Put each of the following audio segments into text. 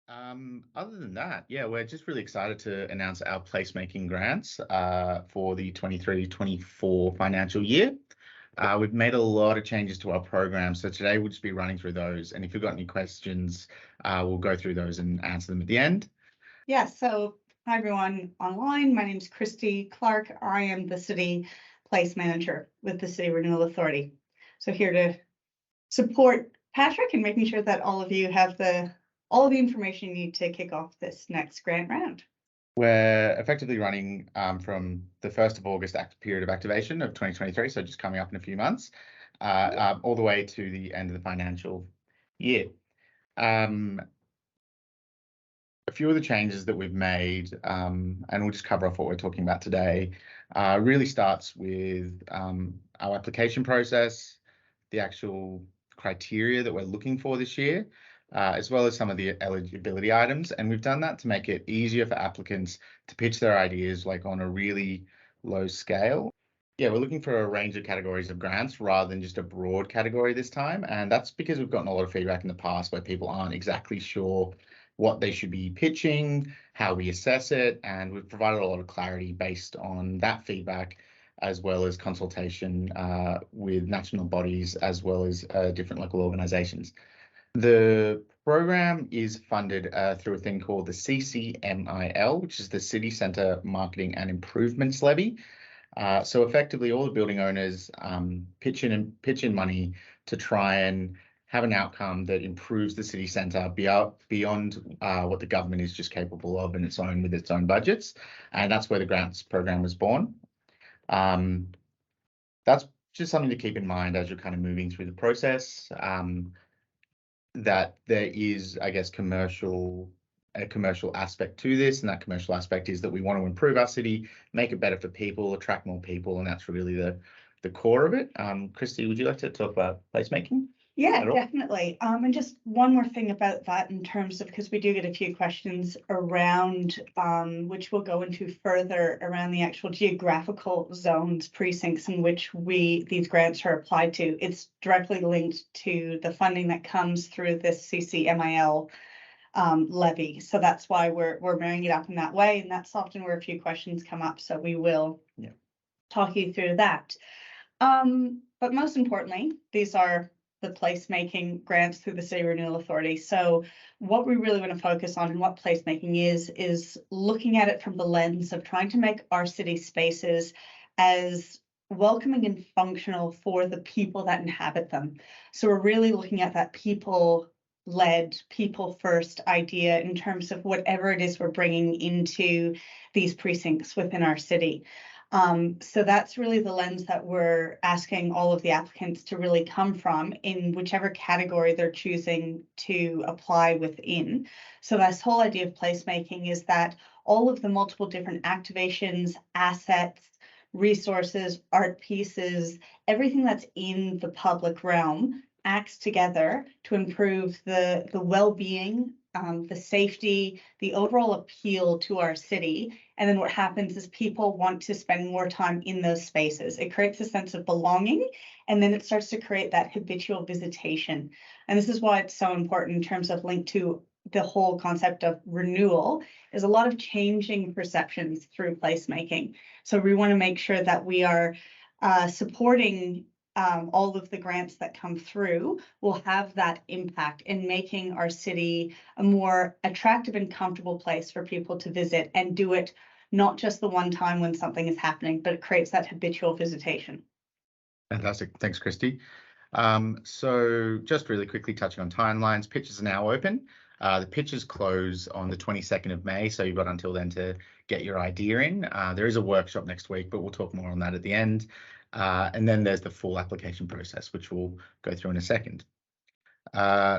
Other than that, yeah, we're just really excited to announce our placemaking grants for the 23-24 financial year. We've made a lot of changes to our program, so today we'll just be running through those. And if you've got any questions, we'll go through those and answer them at the end. Yeah, so hi everyone online. My name is Christy Clark. I am the City Place Manager with the City Renewal Authority. So here to support Patrick and making sure that all of you have all of the information you need to kick off this next grant round. We're effectively running from the 1st of August period of activation of 2023, so just coming up in a few months, all the way to the end of the financial year. A few of the changes that we've made, and we'll just cover off what we're talking about today, really starts with our application process, the actual criteria that we're looking for this year, as well as some of the eligibility items. And we've done that to make it easier for applicants to pitch their ideas like on a really low scale. Yeah, we're looking for a range of categories of grants rather than just a broad category this time. And that's because we've gotten a lot of feedback in the past where people aren't exactly sure what they should be pitching, how we assess it, and we've provided a lot of clarity based on that feedback, as well as consultation with national bodies, as well as different local organisations. The program is funded through a thing called the CCMIL, which is the City Centre Marketing and Improvements Levy. So effectively, all the building owners pitch in money to try and have an outcome that improves the city centre beyond what the government is just capable of with its own budgets. And that's where the grants program was born. That's just something to keep in mind as you're kind of moving through the process, that there is, I guess, a commercial aspect to this, and that commercial aspect is that we want to improve our city, make it better for people, attract more people, and that's really the core of it. Christy, would you like to talk about placemaking? Yeah, definitely. And just one more thing about that in terms of, because we do get a few questions around, which we'll go into further around the actual geographical zones, precincts in which these grants are applied to. It's directly linked to the funding that comes through this CCMIL levy. So that's why we're marrying it up in that way. And that's often where a few questions come up. So we will talk you through that. But most importantly, these are the placemaking grants through the City Renewal Authority. So what we really want to focus on and what placemaking is looking at it from the lens of trying to make our city spaces as welcoming and functional for the people that inhabit them. So we're really looking at that people-led, people-first idea in terms of whatever it is we're bringing into these precincts within our city. So that's really the lens that we're asking all of the applicants to really come from in whichever category they're choosing to apply within. So this whole idea of placemaking is that all of the multiple different activations, assets, resources, art pieces, everything that's in the public realm acts together to improve the well-being, the safety, the overall appeal to our city. And then what happens is people want to spend more time in those spaces. It creates a sense of belonging, and then it starts to create that habitual visitation. And this is why it's so important in terms of link to the whole concept of renewal, is a lot of changing perceptions through placemaking. So we want to make sure that we are supporting all of the grants that come through will have that impact in making our city a more attractive and comfortable place for people to visit, and do it not just the one time when something is happening, but it creates that habitual visitation. Fantastic. Thanks, Christy. So just really quickly touching on timelines, pitches are now open. The pitches close on the 22nd of May, so you've got until then to get your idea in. There is a workshop next week, but we'll talk more on that at the end. And then there's the full application process, which we'll go through in a second.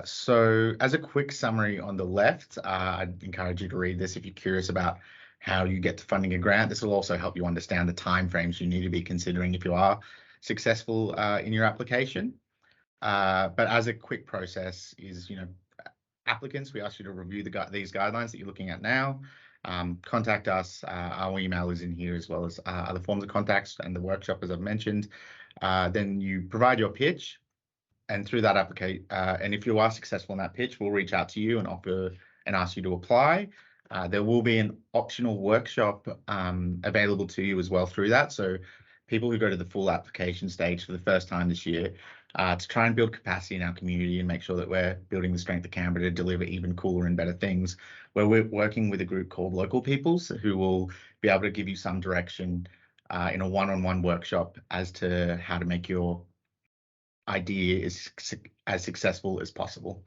So as a quick summary on the left, I'd encourage you to read this if you're curious about how you get to funding a grant. This will also help you understand the timeframes you need to be considering if you are successful in your application. But as a quick process is, applicants, we ask you to review these guidelines that you're looking at now. Contact us. Our email is in here, as well as other forms of contacts and the workshop, as I've mentioned. Then you provide your pitch, and through that and if you are successful in that pitch, we'll reach out to you and offer and ask you to apply. There will be an optional workshop available to you as well through that. So people who go to the full application stage for the first time this year, to try and build capacity in our community and make sure that we're building the strength of Canberra to deliver even cooler and better things, where we're working with a group called Local Peoples who will be able to give you some direction in a one-on-one workshop as to how to make your idea as successful as possible.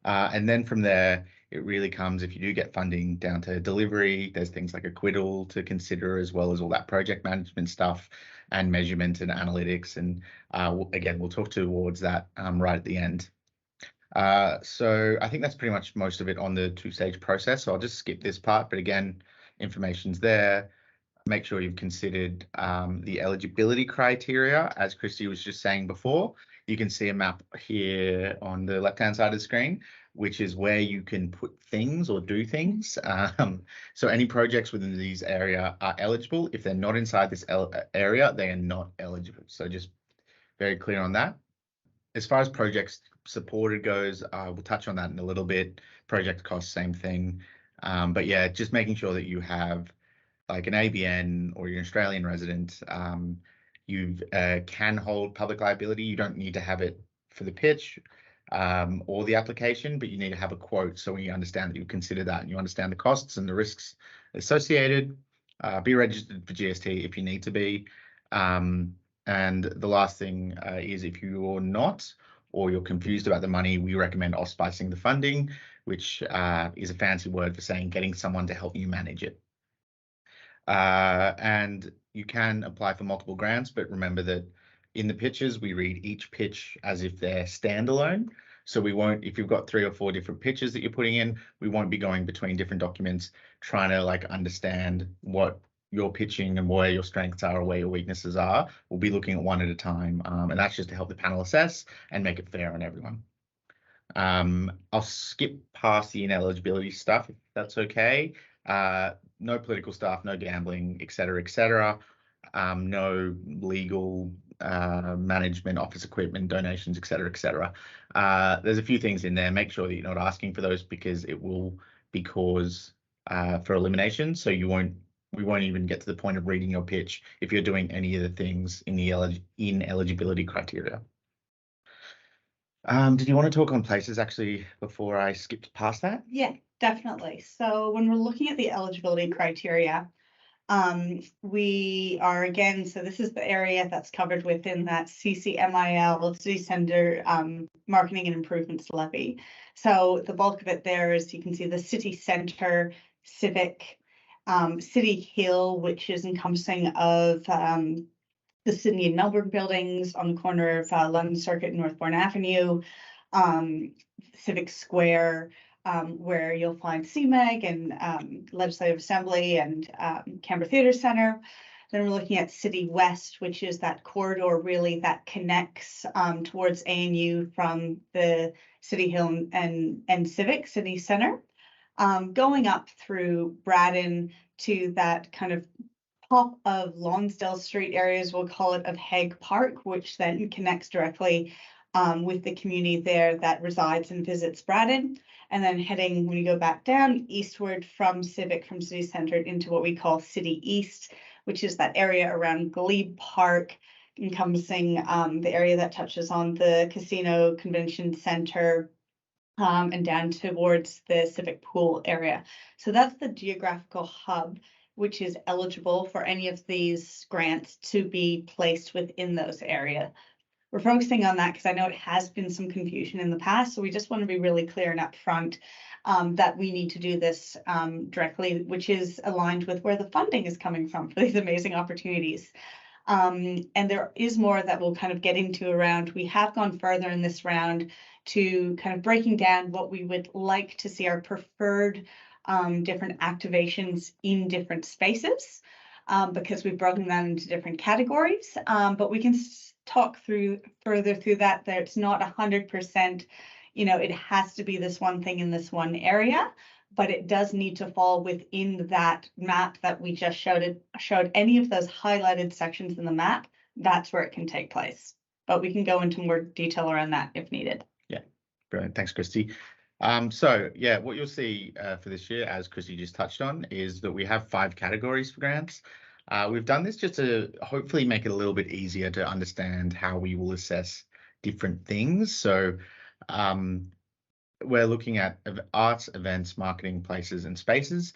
And then from there, it really comes, if you do get funding, down to delivery. There's things like acquittal to consider, as well as all that project management stuff and measurement and analytics. And again, we'll talk towards that right at the end. So I think that's pretty much most of it on the two-stage process. So I'll just skip this part, but again, information's there. Make sure you've considered the eligibility criteria. As Christy was just saying before, you can see a map here on the left-hand side of the screen, which is where you can put things or do things. So any projects within these area are eligible. If they're not inside this area, they are not eligible. So just very clear on that. As far as projects supported goes, we'll touch on that in a little bit. Project costs, same thing. But yeah, just making sure that you have like an ABN or you're an Australian resident, you can hold public liability. You don't need to have it for the pitch or the application, but you need to have a quote so you understand that you consider that and you understand the costs and the risks associated. Be registered for GST if you need to be. And the last thing is, if you're not, or you're confused about the money, we recommend off-spicing the funding, which is a fancy word for saying getting someone to help you manage it. And you can apply for multiple grants, but remember that in the pitches, we read each pitch as if they're standalone. So we won't, if you've got 3 or 4 different pitches that you're putting in, we won't be going between different documents, trying to like understand what you're pitching and where your strengths are or where your weaknesses are. We'll be looking at one at a time. And that's just to help the panel assess and make it fair on everyone. I'll skip past the ineligibility stuff, if that's okay. No political stuff, no gambling, etc. No legal management, office equipment, donations, etc. There's a few things in there. Make sure that you're not asking for those, because it will be cause for elimination. So we won't even get to the point of reading your pitch if you're doing any of the things in the ineligibility criteria. Did you want to talk on places actually before I skipped past that? Yeah, definitely. So when we're looking at the eligibility criteria, we are again, so this is the area that's covered within that CCMIL, City Centre Marketing and Improvements Levy. So the bulk of it there is, you can see the City Centre, Civic, City Hill, which is encompassing of the Sydney and Melbourne buildings on the corner of London Circuit and Northbourne Avenue, Civic Square, where you'll find CMEG and Legislative Assembly and Canberra Theatre Centre. Then we're looking at City West, which is that corridor really that connects towards ANU from the City Hill and Civic City Centre, going up through Braddon to that kind of top of Lonsdale Street areas, we'll call it, of Hague Park, which then connects directly with the community there that resides and visits Braddon. And then heading, when you go back down eastward from Civic, from City Centre, into what we call City East, which is that area around Glebe Park, encompassing the area that touches on the Casino Convention Centre, and down towards the Civic Pool area. So that's the geographical hub, which is eligible for any of these grants to be placed within those areas. We're focusing on that because I know it has been some confusion in the past, so we just want to be really clear and upfront that we need to do this directly, which is aligned with where the funding is coming from for these amazing opportunities. And there is more that we'll kind of get into around. We have gone further in this round to kind of breaking down what we would like to see our preferred different activations in different spaces, because we've broken that into different categories. But we can talk further through that. That it's not 100%, it has to be this one thing in this one area, but it does need to fall within that map that we just showed. Any of those highlighted sections in the map, that's where it can take place. But we can go into more detail around that if needed. Yeah, brilliant. Thanks, Christy. So yeah, what you'll see for this year, as Chrissy just touched on, is that we have 5 categories for grants. We've done this just to hopefully make it a little bit easier to understand how we will assess different things. So we're looking at arts, events, marketing, places, and spaces.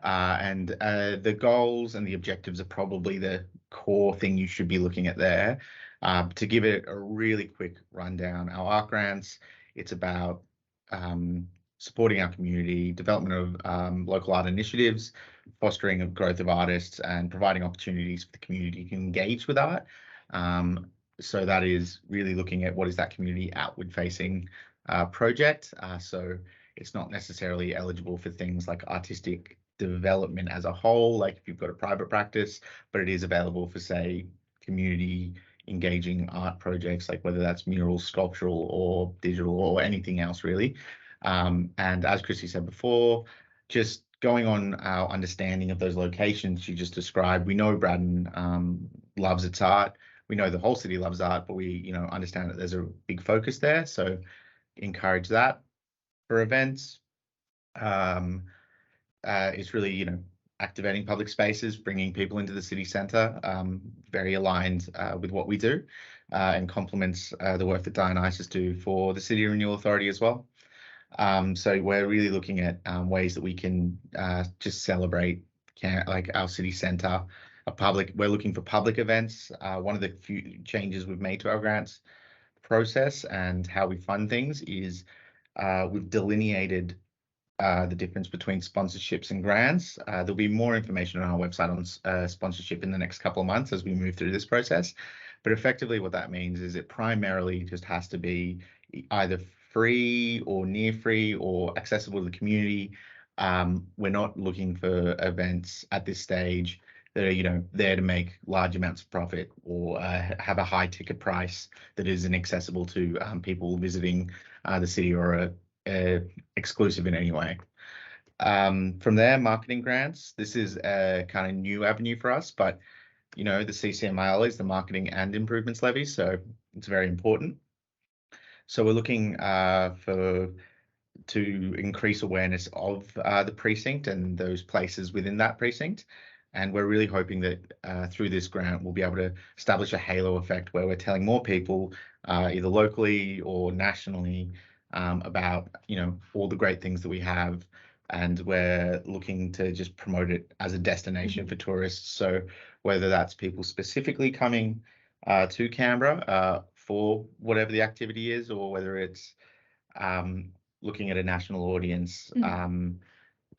And the goals and the objectives are probably the core thing you should be looking at there. To give it a really quick rundown, our art grants, it's about supporting our community, development of local art initiatives, fostering of growth of artists, and providing opportunities for the community to engage with art. So that is really looking at what is that community outward facing project. So it's not necessarily eligible for things like artistic development as a whole, like if you've got a private practice, but it is available for, say, community engaging art projects, like whether that's mural, sculptural, or digital, or anything else really. And as Chrissy said before, just going on our understanding of those locations you just described, we know Braddon loves its art. We know the whole city loves art, but we, understand that there's a big focus there. So encourage that. For events, it's really, activating public spaces, bringing people into the city centre, very aligned with what we do, and complements the work that Dionysus do for the City Renewal Authority as well. So we're really looking at ways that we can just celebrate like our city centre. We're looking for public events. One of the few changes we've made to our grants process and how we fund things is we've delineated the difference between sponsorships and grants. There'll be more information on our website on sponsorship in the next couple of months as we move through this process. But effectively what that means is it primarily just has to be either free or near free or accessible to the community. We're not looking for events at this stage that are, there to make large amounts of profit or have a high ticket price that isn't accessible to people visiting the city or exclusive in any way. From there, marketing grants. This is a kind of new avenue for us, but the CCMIL is the Marketing and Improvements Levy, so it's very important. So we're looking to increase awareness of the precinct and those places within that precinct. And we're really hoping that through this grant, we'll be able to establish a halo effect where we're telling more people, either locally or nationally, about, all the great things that we have. And we're looking to just promote it as a destination for tourists. So whether that's people specifically coming to Canberra for whatever the activity is, or whether it's looking at a national audience, and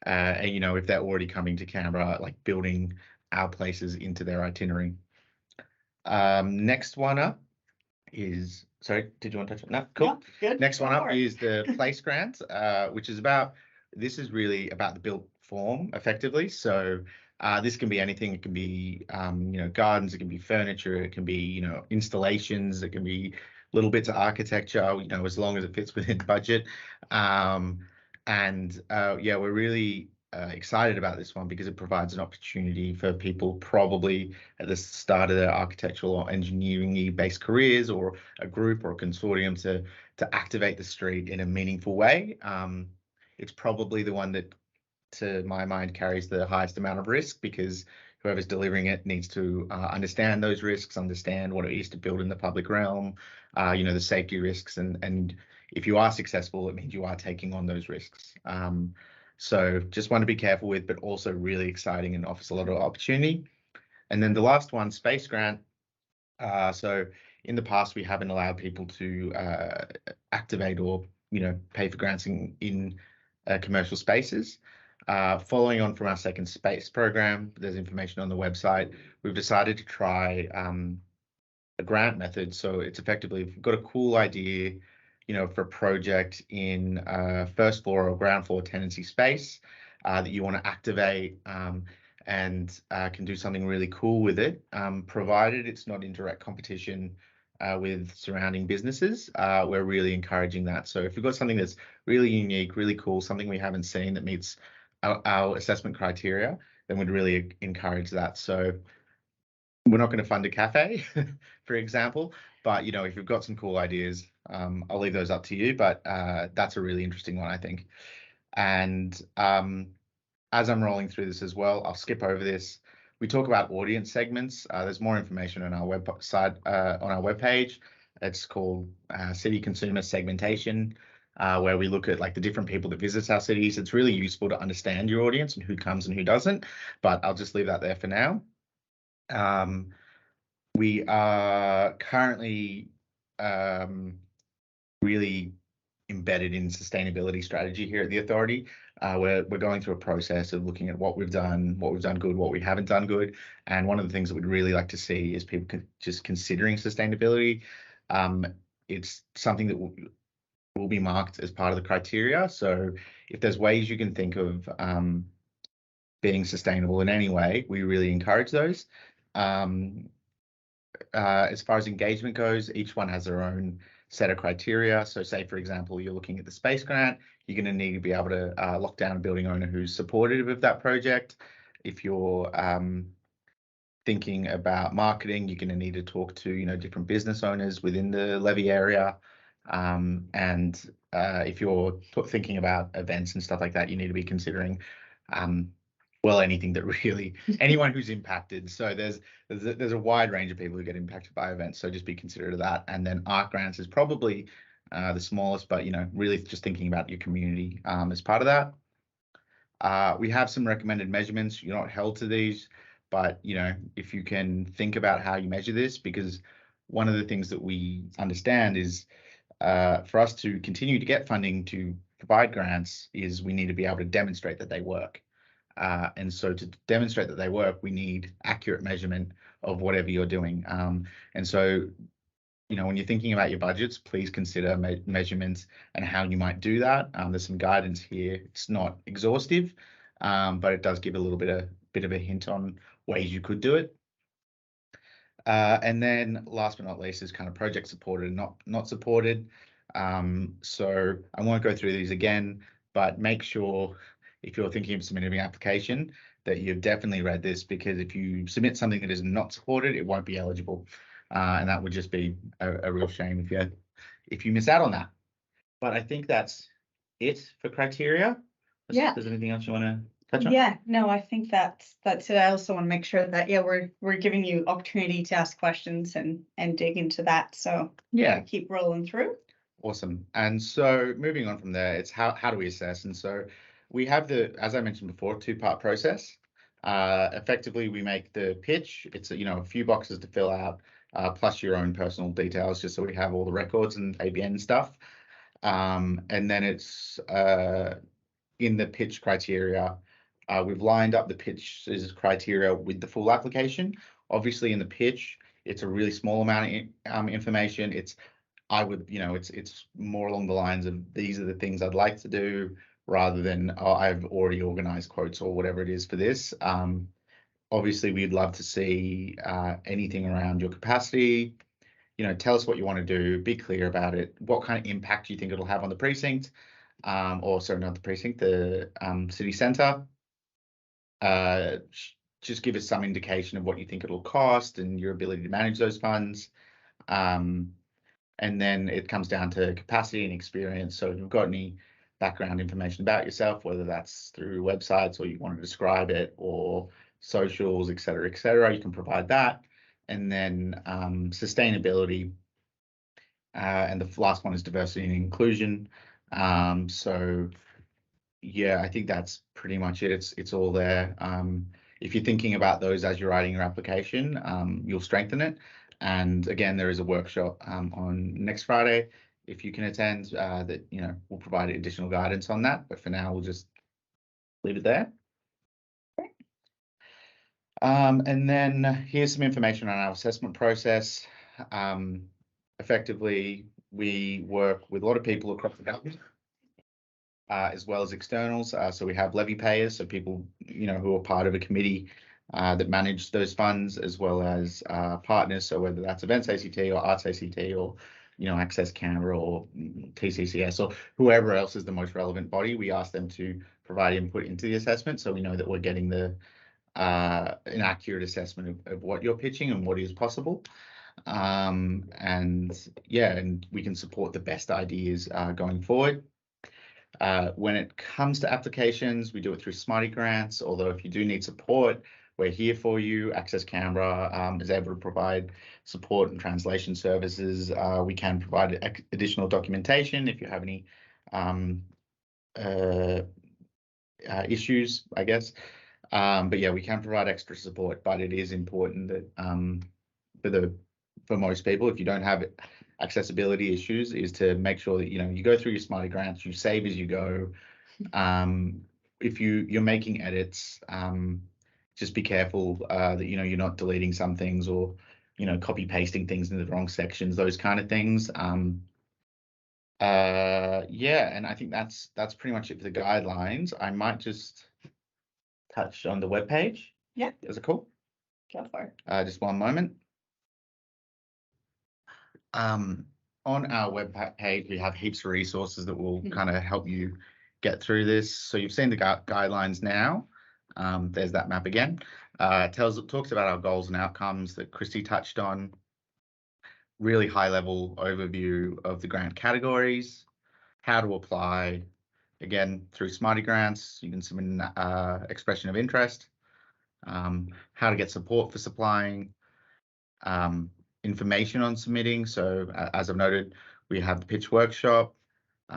if they're already coming to Canberra, like building our places into their itinerary. Next one up is, sorry, did you want to touch on that? Cool. Yeah, good. Next one up is the Place Grant, which is this is really about the built form effectively. So this can be anything. It can be, gardens, it can be furniture, it can be, installations, it can be little bits of architecture, as long as it fits within budget. Yeah, we're really excited about this one because it provides an opportunity for people probably at the start of their architectural or engineering based careers, or a group or a consortium to activate the street in a meaningful way. It's probably the one that, to my mind, carries the highest amount of risk, because whoever's delivering it needs to understand those risks, understand what it is to build in the public realm, the safety risks, and if you are successful, it means you are taking on those risks. So just want to be careful with, but also really exciting and offers a lot of opportunity. And then the last one, Space Grant. So in the past, we haven't allowed people to activate or pay for grants in commercial spaces. Following on from our second space program, there's information on the website. We've decided to try a grant method. So it's effectively, if you've got a cool idea, for a project in first floor or ground floor tenancy space that you want to activate, and can do something really cool with it, provided it's not in direct competition with surrounding businesses. We're really encouraging that. So if you've got something that's really unique, really cool, something we haven't seen that meets our assessment criteria, then we'd really encourage that. So we're not going to fund a cafe, for example, But, if you've got some cool ideas, I'll leave those up to you. But that's a really interesting one, I think. And as I'm rolling through this as well, I'll skip over this. We talk about audience segments. There's more information on our website, on our webpage. It's called City Consumer Segmentation, where we look at like the different people that visit our cities. It's really useful to understand your audience and who comes and who doesn't, but I'll just leave that there for now. We are currently really embedded in sustainability strategy here at the authority. We're going through a process of looking at what we've done good, what we haven't done good. And one of the things that we'd really like to see is people just considering sustainability. It's something that will be marked as part of the criteria. So if there's ways you can think of being sustainable in any way, we really encourage those. As far as engagement goes, each one has their own set of criteria. So say, for example, you're looking at the space grant, you're going to need to be able to lock down a building owner who's supportive of that project. If you're thinking about marketing, you're going to need to talk to different business owners within the levy area. And if you're thinking about events and stuff like that, you need to be considering anything that really anyone who's impacted. So there's a wide range of people who get impacted by events. So just be considerate of that. And then art grants is probably the smallest, but really just thinking about your community as part of that. We have some recommended measurements. You're not held to these, but if you can think about how you measure this, because one of the things that we understand is for us to continue to get funding to provide grants is we need to be able to demonstrate that they work. And so to demonstrate that they work, we need accurate measurement of whatever you're doing. And so, when you're thinking about your budgets, please consider measurements and how you might do that. There's some guidance here. It's not exhaustive, but it does give a little bit of a hint on ways you could do it. And then last but not least is kind of project supported and not supported. So I won't go through these again, but make sure if you're thinking of submitting an application that you've definitely read this, because if you submit something that is not supported, it won't be eligible. And that would just be a real shame if you miss out on that. But I think that's it for criteria. Yeah. There's anything else you want to touch on? Yeah, no, I think that's it. I also want to make sure that we're giving you opportunity to ask questions and dig into that. So yeah, keep rolling through. Awesome. And so moving on from there, it's how do we assess? And so we have as I mentioned before, two-part process. Effectively, we make the pitch. It's a few boxes to fill out, plus your own personal details, just so we have all the records and ABN stuff. And then it's in the pitch criteria. We've lined up the pitch's criteria with the full application. Obviously, in the pitch, it's a really small amount of information. It's more along the lines of these are the things I'd like to do, rather than I've already organized quotes or whatever it is for this. Obviously, we'd love to see anything around your capacity. Tell us what you want to do, be clear about it, what kind of impact you think it'll have on the precinct, or sorry, not the precinct, the city centre. Just give us some indication of what you think it'll cost and your ability to manage those funds. And then it comes down to capacity and experience. So if you've got any background information about yourself, whether that's through websites or you want to describe it or socials, et cetera, you can provide that. And then sustainability. And the last one is diversity and inclusion. So yeah, I think that's pretty much it. It's all there. If you're thinking about those as you're writing your application, you'll strengthen it. And again, there is a workshop on next Friday. If you can attend, that we'll provide additional guidance on that. But for now, we'll just leave it there. And then here's some information on our assessment process. Effectively, we work with a lot of people across the government, as well as externals. So we have levy payers, so people who are part of a committee that manage those funds, as well as partners. So whether that's Events ACT or Arts ACT or Access Canberra or TCCS or whoever else is the most relevant body, we ask them to provide input into the assessment, so we know that we're getting an accurate assessment of what you're pitching and what is possible. And yeah, and we can support the best ideas going forward. When it comes to applications, we do it through Smarty Grants, although if you do need support, we're here for you. Access Canberra is able to provide support and translation services. We can provide additional documentation if you have any issues, I guess. But yeah, we can provide extra support, but it is important that for most people, if you don't have accessibility issues, is to make sure that you go through your Smarty Grants, you save as you go. If you're making edits, just be careful that you're not deleting some things or copy pasting things into the wrong sections, those kind of things. Yeah, and I think that's pretty much it for the guidelines. I might just touch on the webpage. Yeah. Is it cool? Go for it. Just one moment. On our web page, we have heaps of resources that will kind of help you get through this. So you've seen the guidelines now. There's that map again. Talks about our goals and outcomes that Christy touched on. Really high level overview of the grant categories, how to apply. Again, through Smarty Grants, you can submit an expression of interest, how to get support for supplying, information on submitting. So as I've noted, we have the pitch workshop,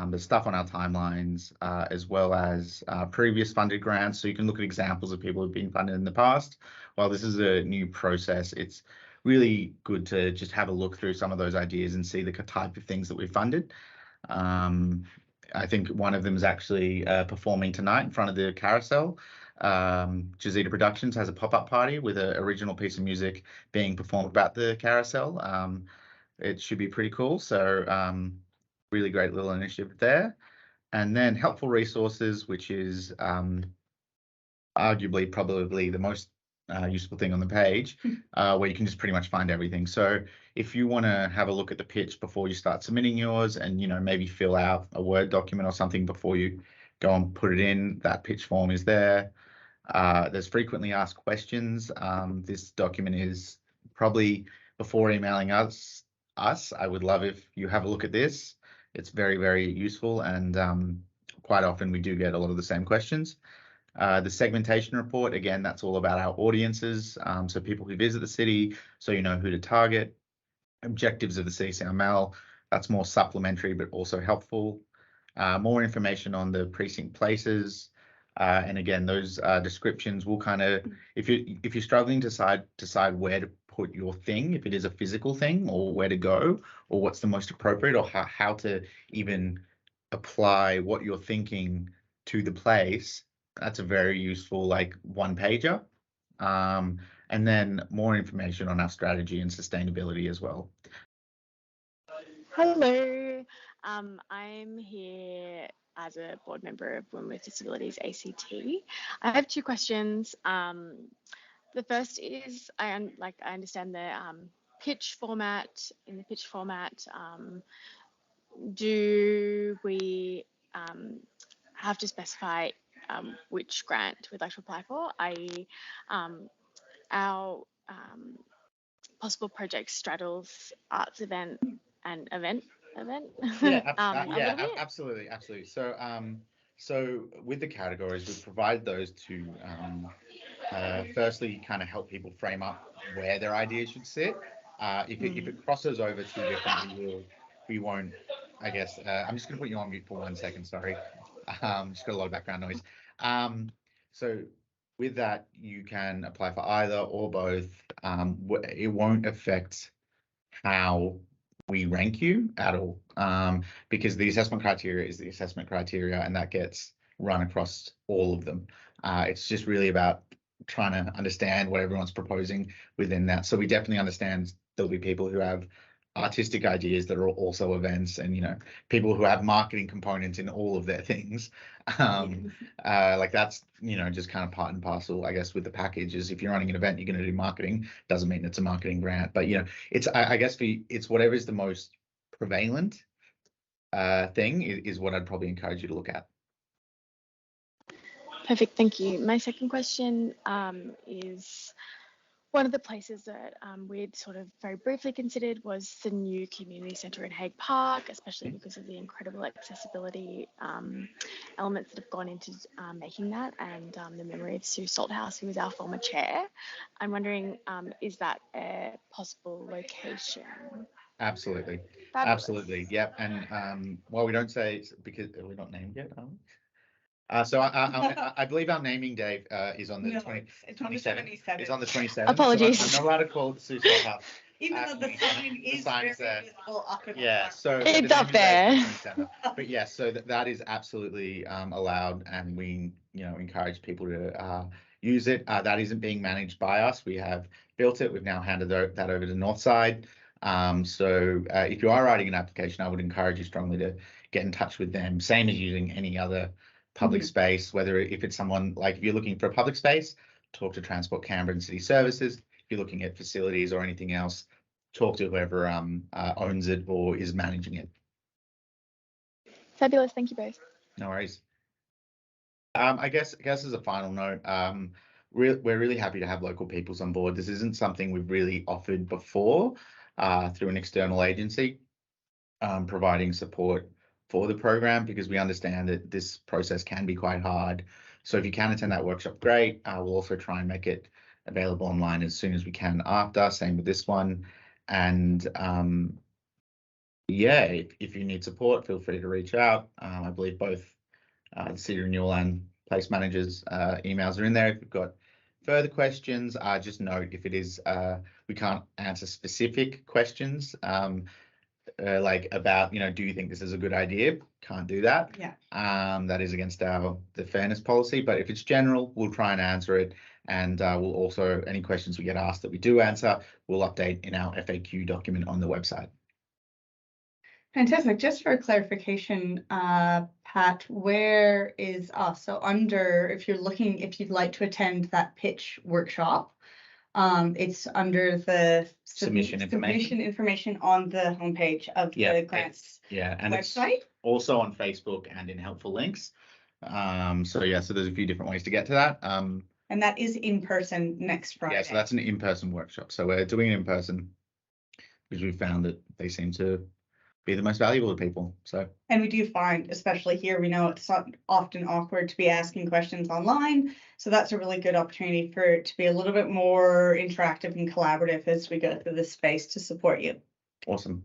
there's stuff on our timelines, as well as previous funded grants. So you can look at examples of people who've been funded in the past. While this is a new process, it's really good to just have a look through some of those ideas and see the type of things that we've funded. I think one of them is actually performing tonight in front of the carousel. Jazita Productions has a pop-up party with an original piece of music being performed about the carousel. It should be pretty cool. So really great little initiative there. And then helpful resources, which is arguably probably the most useful thing on the page, where you can just pretty much find everything. So if you want to have a look at the pitch before you start submitting yours and maybe fill out a Word document or something before you go and put it in, that pitch form is there. There's frequently asked questions. This document is probably, before emailing us, I would love if you have a look at this. It's very, very useful, and quite often we do get a lot of the same questions. The segmentation report, again, that's all about our audiences, so people who visit the city, so you know who to target. Objectives of the CCML, that's more supplementary but also helpful. More information on the precinct places, and again, those descriptions will kind of, if you're struggling to decide where to put your thing, if it is a physical thing, or where to go, or what's the most appropriate, or how to even apply what you're thinking to the place, that's a very useful one pager. And then more information on our strategy and sustainability as well. Hello, I'm here as a board member of Women with Disabilities ACT. I have two questions. The first is, I understand the pitch format. In the pitch format, do we have to specify which grant we'd like to apply for? i.e., our possible project straddles arts event and event. Yeah, Yeah, absolutely. So with the categories, we provide those to firstly kind of help people frame up where their ideas should sit. If it crosses over too different, we won't. I guess I'm just going to put you on mute for 1 second. Sorry, just got a lot of background noise. So with that, you can apply for either or both. It won't affect how we rank you at all, because the assessment criteria is the assessment criteria, and that gets run across all of them. It's just really about trying to understand what everyone's proposing within that. So we definitely understand there'll be people who have artistic ideas that are also events, and people who have marketing components in all of their things. That's just kind of part and parcel, I guess, with the package. Is if you're running an event, you're going to do marketing, doesn't mean it's a marketing grant, but it's I guess it's whatever is the most prevalent thing is what I'd probably encourage you to look at. Perfect, thank you. My second question is, one of the places that we'd sort of very briefly considered was the new community centre in Hague Park, especially because of the incredible accessibility elements that have gone into making that, and the memory of Sue Salthouse, who was our former chair. I'm wondering, is that a possible location? Absolutely. Fabulous. Absolutely. Yep. And while we don't say it's because we're not named yet, are we? So I believe our naming day is on the 27th. It's on the 27th. It's on the 27th. Apologies. So I'm not allowed to call it the Sue Salthouse. Even though the sign is very there. visible up in the Yeah, front. so It's the up naming day is there. the 27th. But yes, so that is absolutely allowed, and we encourage people to use it. That isn't being managed by us. We have built it. We've now handed that over to Northside. So if you are writing an application, I would encourage you strongly to get in touch with them. Same as using any other public space, whether if it's someone like if you're looking for a public space, talk to Transport Canberra and City Services. If you're looking at facilities or anything else, talk to whoever owns it or is managing it. Fabulous. Thank you both. No worries. I guess as a final note, we're really happy to have local peoples on board. This isn't something we've really offered before through an external agency, providing support for the program, because we understand that this process can be quite hard. So if you can attend that workshop, great. We'll also try and make it available online as soon as we can after. Same with this one. And yeah, if you need support, feel free to reach out. I believe both the City Renewal and Place Managers emails are in there. If you've got further questions, just note if it is, we can't answer specific questions. Like about, do you think this is a good idea? Can't do that. Yeah. That is against the fairness policy. But if it's general, we'll try and answer it. And we'll also, any questions we get asked that we do answer, we'll update in our FAQ document on the website. Fantastic. Just for clarification, Pat, where is so under, if you'd like to attend that pitch workshop, it's under the Submission information on the homepage of the grants and website. It's also on Facebook and in helpful links. So there's a few different ways to get to that. And that is in person next Friday. Yeah, so that's an in-person workshop. So we're doing it in person because we found that they seem to be the most valuable to people. So, and we do find, especially here, we know it's often awkward to be asking questions online. So that's a really good opportunity for it to be a little bit more interactive and collaborative as we go through this space to support you. Awesome.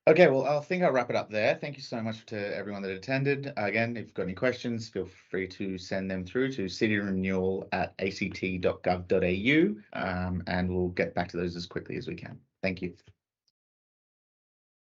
Okay, well, I think I'll wrap it up there. Thank you so much to everyone that attended. Again, if you've got any questions, feel free to send them through to cityrenewal@act.gov.au, and we'll get back to those as quickly as we can. Thank you.